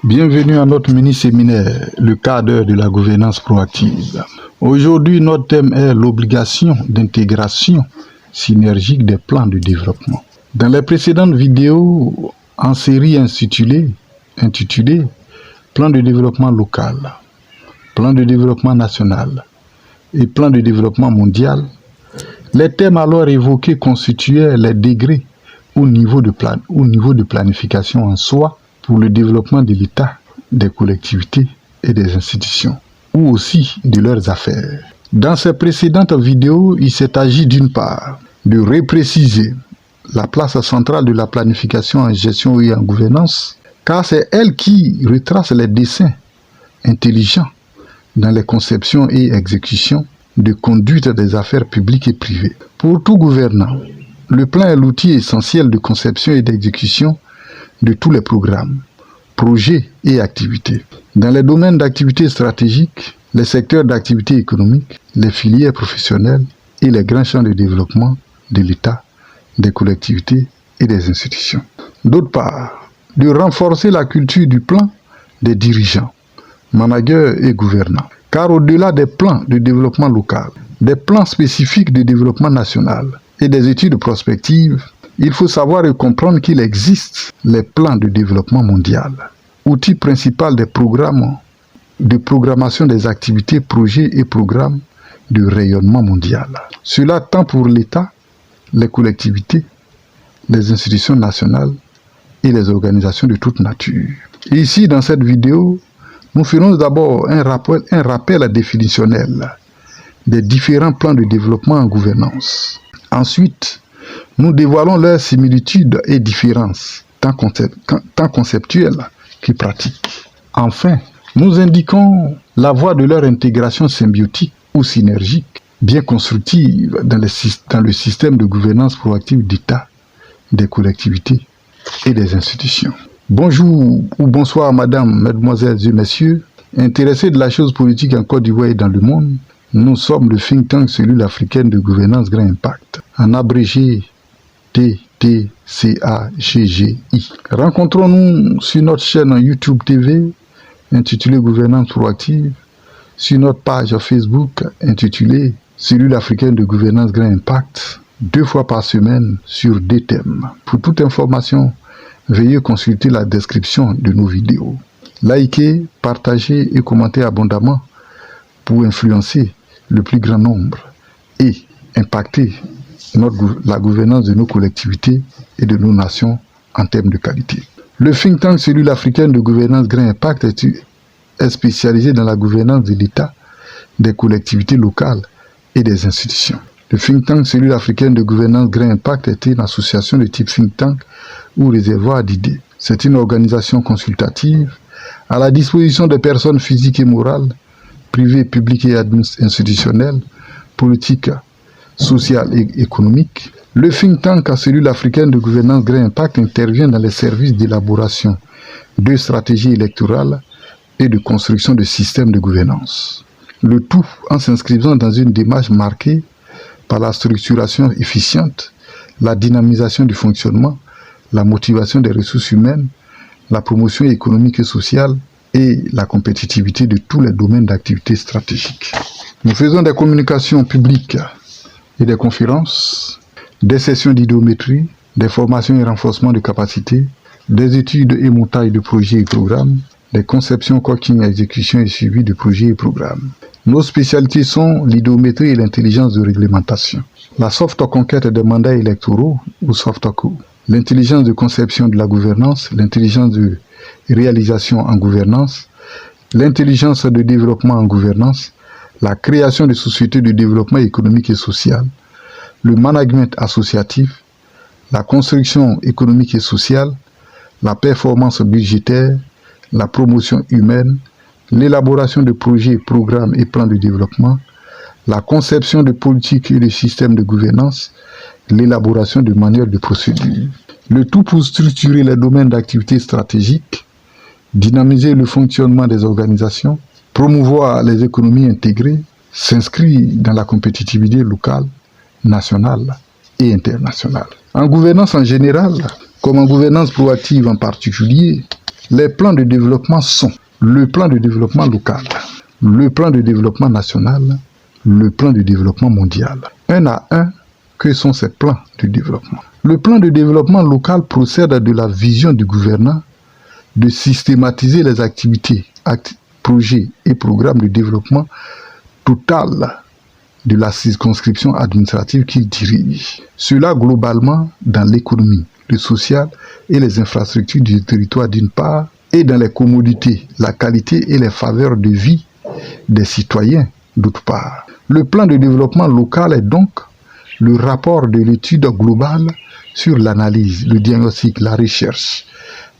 Bienvenue à notre mini-séminaire, le cadre de la gouvernance proactive. Aujourd'hui, notre thème est l'obligation d'intégration synergique des plans de développement. Dans les précédentes vidéos en série intitulée Plan de développement local, plan de développement national et plan de développement mondial, les thèmes alors évoqués constituaient les degrés au niveau de planification en soi pour le développement de l'État, des collectivités et des institutions, ou aussi de leurs affaires. Dans ces précédentes vidéos, il s'est agi d'une part de repréciser la place centrale de la planification en gestion et en gouvernance, car c'est elle qui retrace les dessins intelligents dans les conceptions et exécutions de conduite des affaires publiques et privées. Pour tout gouvernant, le plan est l'outil essentiel de conception et d'exécution de tous les programmes, projets et activités. Dans les domaines d'activité stratégiques, les secteurs d'activité économique, les filières professionnelles et les grands champs de développement de l'État, des collectivités et des institutions. D'autre part, de renforcer la culture du plan des dirigeants, managers et gouvernants. Car au-delà des plans de développement local, des plans spécifiques de développement national et des études prospectives, il faut savoir et comprendre qu'il existe les plans de développement mondial, outil principal des programmes de programmation des activités, projets et programmes de rayonnement mondial. Cela tant pour l'État, les collectivités, les institutions nationales et les organisations de toute nature. Et ici, dans cette vidéo, nous ferons d'abord un rappel définitionnel des différents plans de développement en gouvernance. Ensuite, nous dévoilons leurs similitudes et différences, tant conceptuelles que pratiques. Enfin, nous indiquons la voie de leur intégration symbiotique ou synergique, bien constructive dans le système de gouvernance proactive d'État, des collectivités et des institutions. Bonjour ou bonsoir madame, mesdemoiselles et messieurs, intéressés de la chose politique en Côte d'Ivoire et dans le monde. Nous sommes le think tank Cellule africaine de gouvernance Grand Impact, en abrégé TTCAGGI. Rencontrons-nous sur notre chaîne YouTube TV intitulée Gouvernance proactive, sur notre page Facebook intitulée Cellule africaine de gouvernance Grand Impact, 2 fois par semaine sur des thèmes. Pour toute information, veuillez consulter la description de nos vidéos. Likez, partagez et commentez abondamment pour influencer le plus grand nombre et impacter la gouvernance de nos collectivités et de nos nations en termes de qualité. Le think tank Cellule africaine de gouvernance Grand Impact est spécialisé dans la gouvernance de l'État, des collectivités locales et des institutions. Le think tank Cellule africaine de gouvernance Grand Impact est une association de type think tank ou réservoir d'idées. C'est une organisation consultative à la disposition des personnes physiques et morales, privées, publiques et institutionnelles, politiques, sociales et économiques. Le think tank à Cellule africaine de gouvernance Grand Impact intervient dans les services d'élaboration de stratégies électorales et de construction de systèmes de gouvernance. Le tout en s'inscrivant dans une démarche marquée par la structuration efficiente, la dynamisation du fonctionnement, la motivation des ressources humaines, la promotion économique et sociale et la compétitivité de tous les domaines d'activité stratégique. Nous faisons des communications publiques et des conférences, des sessions d'idéométrie, des formations et renforcement de capacités, des études et montage de projets et programmes, des conceptions, coaching, exécution et suivi de projets et programmes. Nos spécialités sont l'idéométrie et l'intelligence de réglementation, la soft conquête des mandats électoraux ou soft co, l'intelligence de conception de la gouvernance, l'intelligence de réalisation en gouvernance, l'intelligence de développement en gouvernance, la création de sociétés de développement économique et social, le management associatif, la construction économique et sociale, la performance budgétaire, la promotion humaine, l'élaboration de projets, programmes et plans de développement, la conception de politiques et de systèmes de gouvernance, l'élaboration de manuels de procédure. Le tout pour structurer les domaines d'activité stratégiques, dynamiser le fonctionnement des organisations, promouvoir les économies intégrées, s'inscrit dans la compétitivité locale, nationale et internationale. En gouvernance en général, comme en gouvernance proactive en particulier, Les plans de développement sont le plan de développement local, le plan de développement national, le plan de développement mondial. Un à un, que sont ces plans de développement? Le plan de développement local procède de la vision du gouvernant de systématiser les activités, projets et programmes de développement total de la circonscription administrative qu'il dirige. Cela globalement dans l'économie, le social et les infrastructures du territoire d'une part, et dans les commodités, la qualité et les faveurs de vie des citoyens d'autre part. Le plan de développement local est donc le rapport de l'étude globale sur l'analyse, le diagnostic, la recherche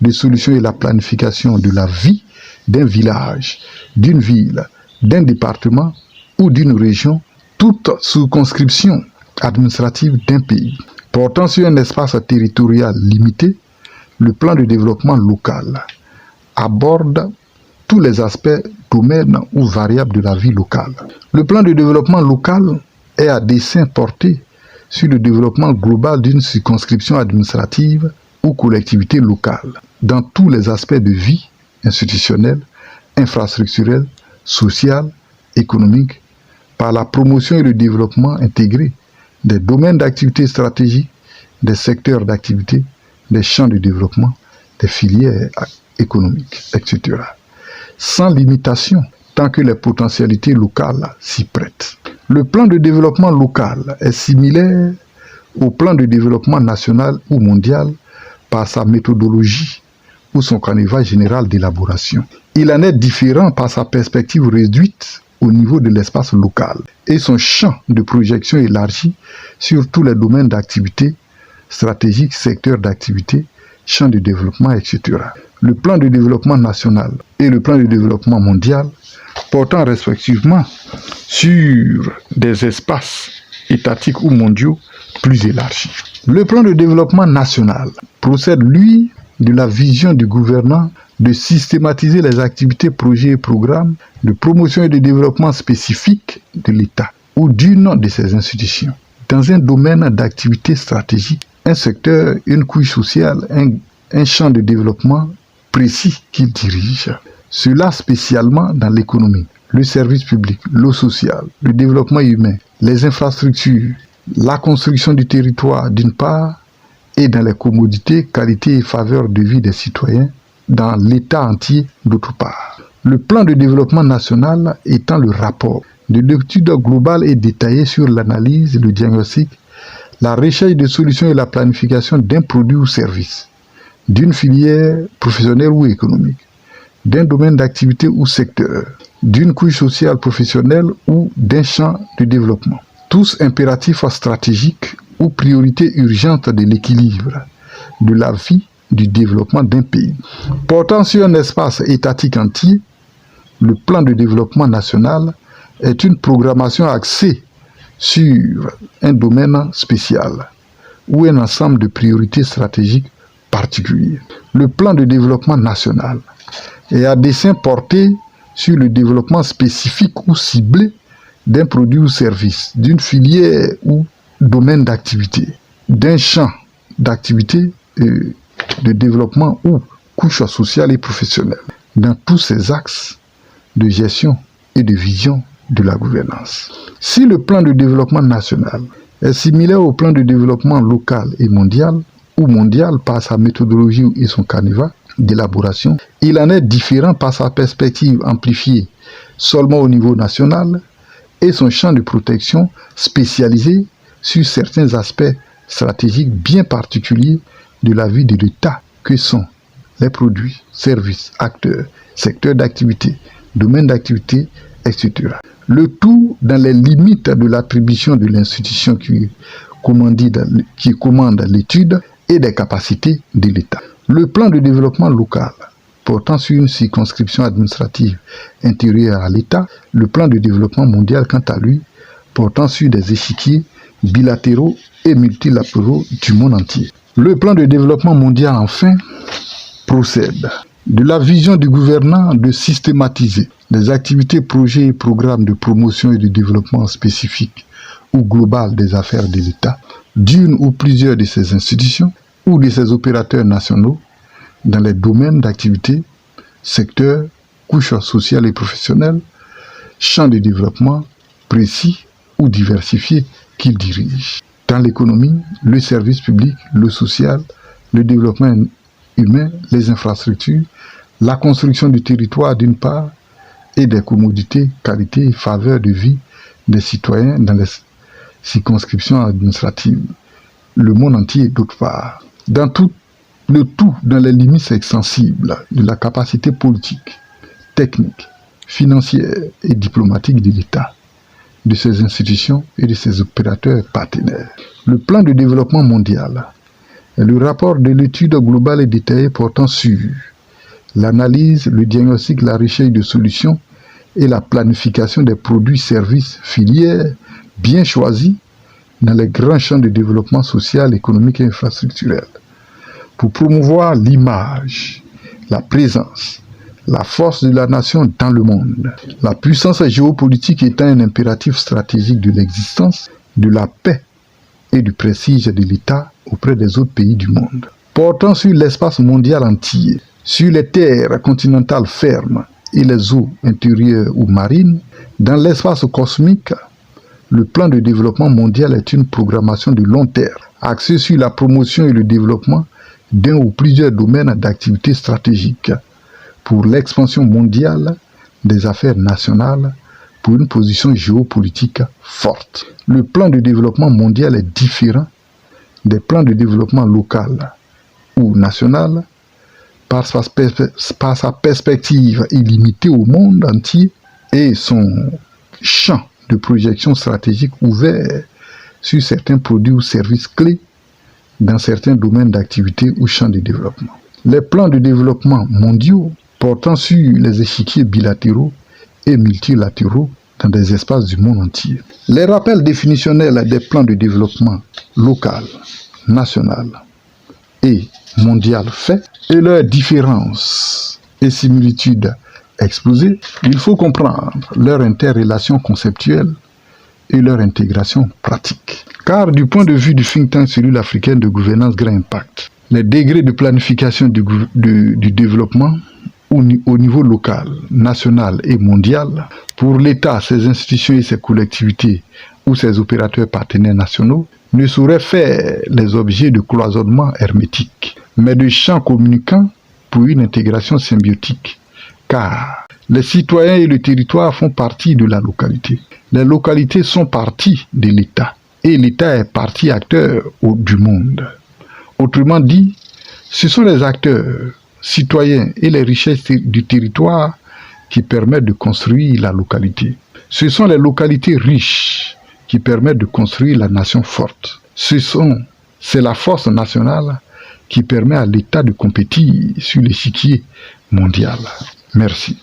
des solutions et la planification de la vie d'un village, d'une ville, d'un département ou d'une région, toute circonscription administrative d'un pays. Portant sur un espace territorial limité, le plan de développement local aborde tous les aspects, domaines ou variables de la vie locale. Le plan de développement local est à dessein porté sur le développement global d'une circonscription administrative ou collectivité locale, dans tous les aspects de vie institutionnelle, infrastructurelle, sociale, économique, par la promotion et le développement intégré des domaines d'activité stratégiques, des secteurs d'activité, des champs de développement, des filières économiques, etc. Sans limitation, tant que les potentialités locales s'y prêtent. Le plan de développement local est similaire au plan de développement national ou mondial par sa méthodologie ou son canevas général d'élaboration. Il en est différent par sa perspective réduite au niveau de l'espace local et son champ de projection élargi sur tous les domaines d'activité, stratégiques, secteurs d'activité, champs de développement, etc. Le plan de développement national et le plan de développement mondial portant respectivement sur des espaces étatiques ou mondiaux plus élargis. Le plan de développement national procède, lui, de la vision du gouvernant de systématiser les activités, projets et programmes de promotion et de développement spécifiques de l'État ou d'une de ses institutions dans un domaine d'activité stratégique, un secteur, une couche sociale, un champ de développement précis qu'il dirige. Cela spécialement dans l'économie, le service public, l'eau sociale, le développement humain, les infrastructures, la construction du territoire d'une part et dans les commodités, qualités et faveurs de vie des citoyens dans l'État entier d'autre part. Le plan de développement national étant le rapport de l'étude globale et détaillée sur l'analyse, le diagnostic, la recherche de solutions et la planification d'un produit ou service, d'une filière professionnelle ou économique, d'un domaine d'activité ou secteur, d'une couche sociale professionnelle ou d'un champ de développement. Tous impératifs stratégiques ou priorités urgentes de l'équilibre, de la vie, du développement d'un pays. Portant sur un espace étatique entier, le plan de développement national est une programmation axée sur un domaine spécial ou un ensemble de priorités stratégiques particulières. Le plan de développement national est à dessein porté sur le développement spécifique ou ciblé d'un produit ou service, d'une filière ou domaine d'activité, d'un champ d'activité de développement ou couche sociale et professionnelle, dans tous ces axes de gestion et de vision de la gouvernance. Si le plan de développement national est similaire au plan de développement local et mondial, ou mondial par sa méthodologie et son canevas d'élaboration, il en est différent par sa perspective amplifiée seulement au niveau national et son champ de protection spécialisé sur certains aspects stratégiques bien particuliers de la vie de l'État que sont les produits, services, acteurs, secteurs d'activité, domaines d'activité, etc. Le tout dans les limites de l'attribution de l'institution qui commande l'étude et des capacités de l'État. Le plan de développement local portant sur une circonscription administrative intérieure à l'État, le plan de développement mondial quant à lui portant sur des échiquiers bilatéraux et multilatéraux du monde entier. Le plan de développement mondial enfin procède de la vision du gouvernant de systématiser les activités, projets et programmes de promotion et de développement spécifiques ou global des affaires de l'État, d'une ou plusieurs de ses institutions ou de ses opérateurs nationaux, dans les domaines d'activité, secteurs, couches sociales et professionnelles, champs de développement précis ou diversifiés qu'il dirige. Dans l'économie, le service public, le social, le développement humain, les infrastructures, la construction du territoire d'une part et des commodités, qualité et faveur de vie des citoyens dans les circonscriptions administratives, le monde entier d'autre part. Dans le tout dans les limites extensibles de la capacité politique, technique, financière et diplomatique de l'État, de ses institutions et de ses opérateurs partenaires. Le plan de développement mondial est le rapport de l'étude globale et détaillée portant sur l'analyse, le diagnostic, la recherche de solutions et la planification des produits, services, filières bien choisis dans les grands champs de développement social, économique et infrastructurel pour promouvoir l'image, la présence, la force de la nation dans le monde. La puissance géopolitique étant un impératif stratégique de l'existence, de la paix et du prestige de l'État auprès des autres pays du monde. Portant sur l'espace mondial entier, sur les terres continentales fermes et les eaux intérieures ou marines, dans l'espace cosmique, le plan de développement mondial est une programmation de long terme, axée sur la promotion et le développement d'un ou plusieurs domaines d'activité stratégiques pour l'expansion mondiale des affaires nationales pour une position géopolitique forte. Le plan de développement mondial est différent des plans de développement local ou national par sa perspective illimitée au monde entier et son champ de projection stratégique ouvert sur certains produits ou services clés dans certains domaines d'activité ou champs de développement. Les plans de développement mondiaux portant sur les échiquiers bilatéraux et multilatéraux dans des espaces du monde entier. Les rappels définitionnels des plans de développement local, national et mondial faits et leurs différences et similitudes exposées, il faut comprendre leur interrelation conceptuelle et leur intégration pratique. Car du point de vue du think tank cellule africaine de gouvernance grand impact, les degrés de planification du développement au niveau local, national et mondial, pour l'État, ses institutions et ses collectivités ou ses opérateurs partenaires nationaux, ne sauraient faire les objets de cloisonnement hermétique, mais de champs communicants pour une intégration symbiotique. Car les citoyens et le territoire font partie de la localité. Les localités sont partie de l'État et l'État est partie acteur du monde. Autrement dit, ce sont les acteurs citoyens et les richesses du territoire qui permettent de construire la localité. Ce sont les localités riches qui permettent de construire la nation forte. C'est la force nationale qui permet à l'État de compétir sur l'échiquier mondial. Merci.